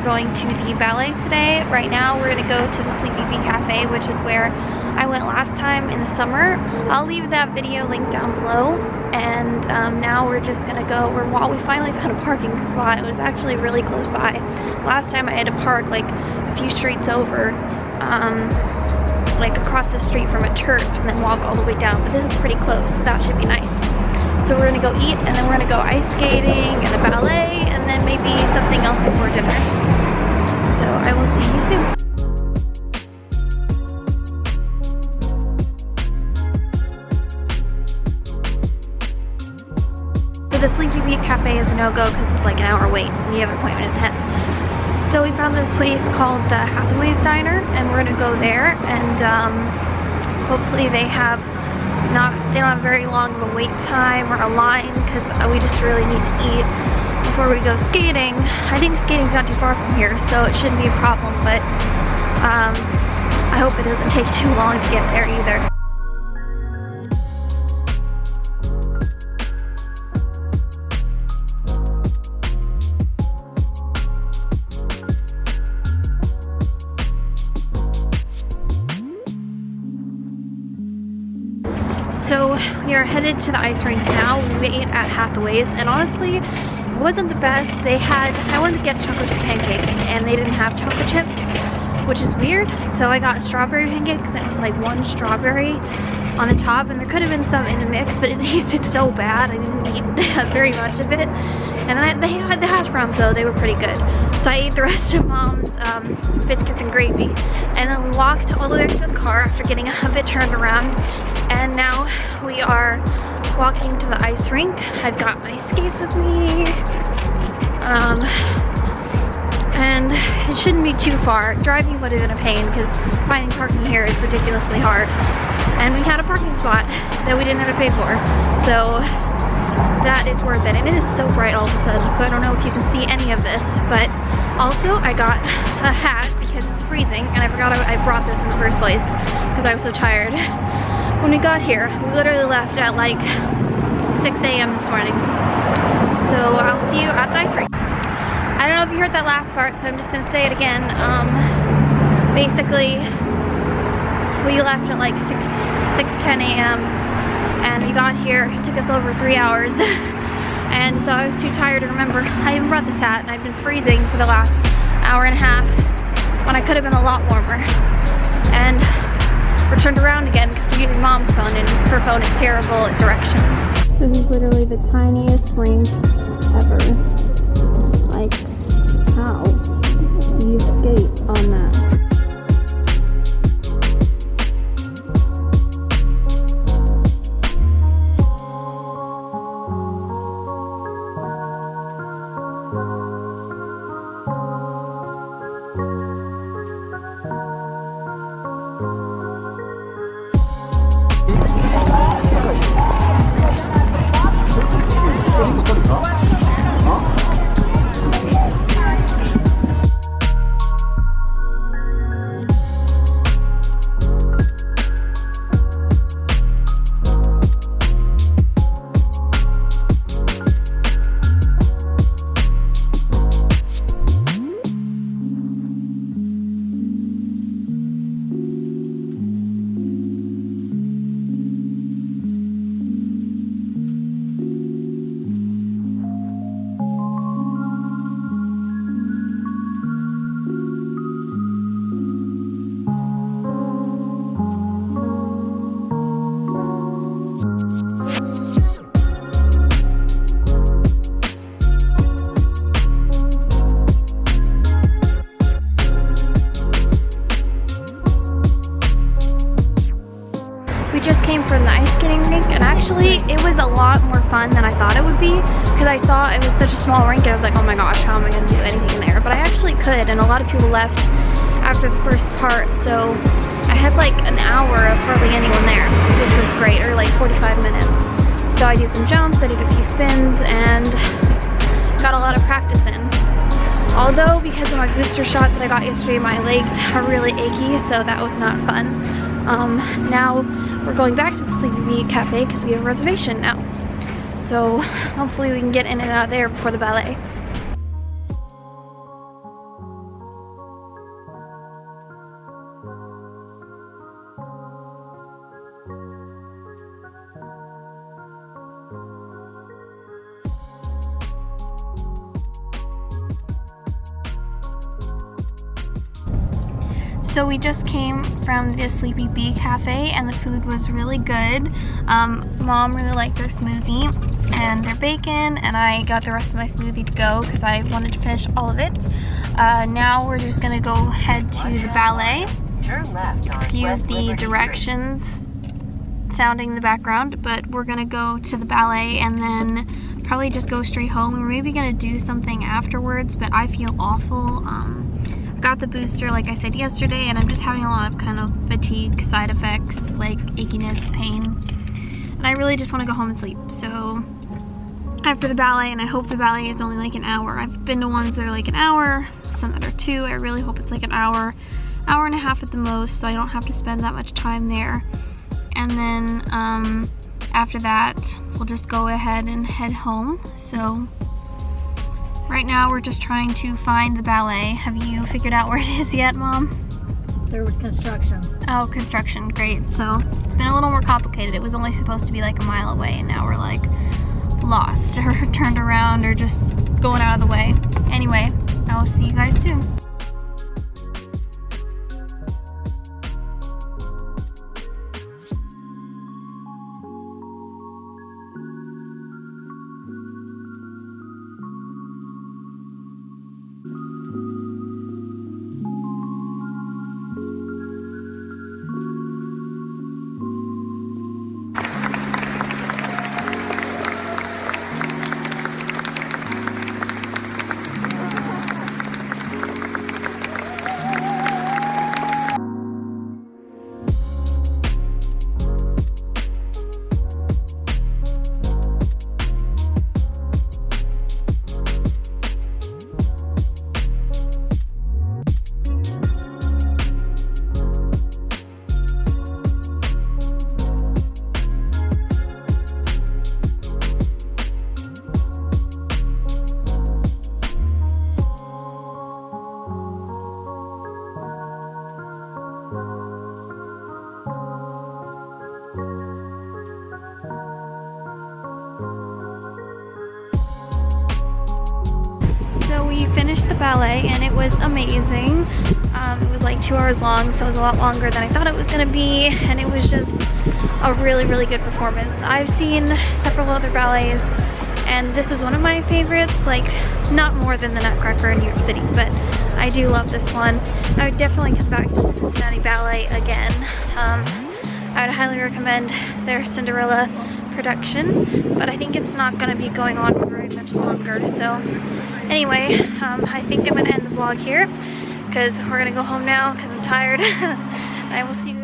going to the ballet today. Right now we're gonna go to the Sleepy Bee Cafe, which is where I went last time in the summer. I'll leave that video linked down below. And now we're just gonna go. We finally found a parking spot. It was actually really close by. Last time I had to park like a few streets over, like across the street from a church, and then walk all the way down. But this is pretty close, so that should be nice. So we're gonna go eat, and then we're gonna go ice skating and the ballet, and then maybe something else before dinner. So I will see you soon. So the Sleepy Bee Cafe is a no-go because it's like an hour wait, and you have an appointment at 10. So we found this place called the Hathaway's Diner, and we're gonna go there, and hopefully they don't have very long of a wait time or a line, because we just really need to eat before we go skating. I think skating's not too far from here, so it shouldn't be a problem, but I hope it doesn't take too long to get there either. So we are headed to the ice rink now. We ate at Hathaway's, and honestly, it wasn't the best. I wanted to get chocolate chip pancake, and they didn't have chocolate chips, which is weird. So I got strawberry pancakes, and it was like one strawberry on the top, and there could have been some in the mix, but it tasted so bad. I didn't eat very much of it. And they had the hash browns though, they were pretty good. So I ate the rest of Mom's biscuits and gravy. And then we walked all the way to the car after getting a bit turned around. And now we are walking to the ice rink. I've got my skates with me. And it shouldn't be too far. Driving would have been a pain because finding parking here is ridiculously hard. And we had a parking spot that we didn't have to pay for. So that is worth it. And it is so bright all of a sudden, so I don't know if you can see any of this. But also I got a hat because it's freezing, and I forgot I brought this in the first place because I was so tired. When we got here, we literally left at like 6 a.m. this morning. So I'll see you at the ice rink. I don't know if you heard that last part, so I'm just gonna say it again. Basically, we left at like 6:10 a.m. and we got here. It took us over 3 hours. And so I was too tired to remember. I even brought this hat, and I've been freezing for the last hour and a half when I could have been a lot warmer. And we're turned around again because we're using Mom's phone, and her phone is terrible at directions. This is literally the tiniest rink ever. Like, how do you skate on that? We just came from the ice skating rink, and actually it was a lot more fun than I thought it would be, because I saw it was such a small rink and I was like, oh my gosh, how am I going to do anything in there? But I actually could, and a lot of people left after the first part, so I had like an hour of hardly anyone there, which was great, or like 45 minutes. So I did some jumps, I did a few spins, and got a lot of practice in. Although because of my booster shot that I got yesterday, my legs are really achy, so that was not fun. Now we're going back to the Sleepy Bee Cafe because we have a reservation now. So hopefully we can get in and out of there before the ballet. So we just came from the Sleepy Bee Cafe and the food was really good. Mom really liked their smoothie and their bacon, and I got the rest of my smoothie to go because I wanted to finish all of it. Now we're just gonna go head to the ballet. Turn left. Excuse the directions sounding in the background, but we're gonna go to the ballet and then probably just go straight home. We're maybe gonna do something afterwards, but I feel awful. I got the booster like I said yesterday, and I'm just having a lot of kind of fatigue side effects like achiness, pain, and I really just want to go home and sleep. So after the ballet, and I hope the ballet is only like an hour. I've been to ones that are like an hour, some that are 2. I really hope it's like an hour and a half at the most, so I don't have to spend that much time there. And then after that, we'll just go ahead and head home. So right now we're just trying to find the ballet. Have you figured out where it is yet, Mom? There was construction. Oh, construction, great. So it's been a little more complicated. It was only supposed to be like a mile away, and now we're like lost or turned around or just going out of the way. Anyway, I will see you guys soon. We finished the ballet and it was amazing. It was like 2 hours long, so it was a lot longer than I thought it was gonna be, and it was just a really, really good performance. I've seen several other ballets and this was one of my favorites, like not more than the Nutcracker in New York City, but I do love this one. I would definitely come back to the Cincinnati Ballet again. I would highly recommend their Cinderella production, but I think it's not going to be going on for very much longer. So anyway, I think I'm going to end the vlog here because we're going to go home now because I'm tired. I will see you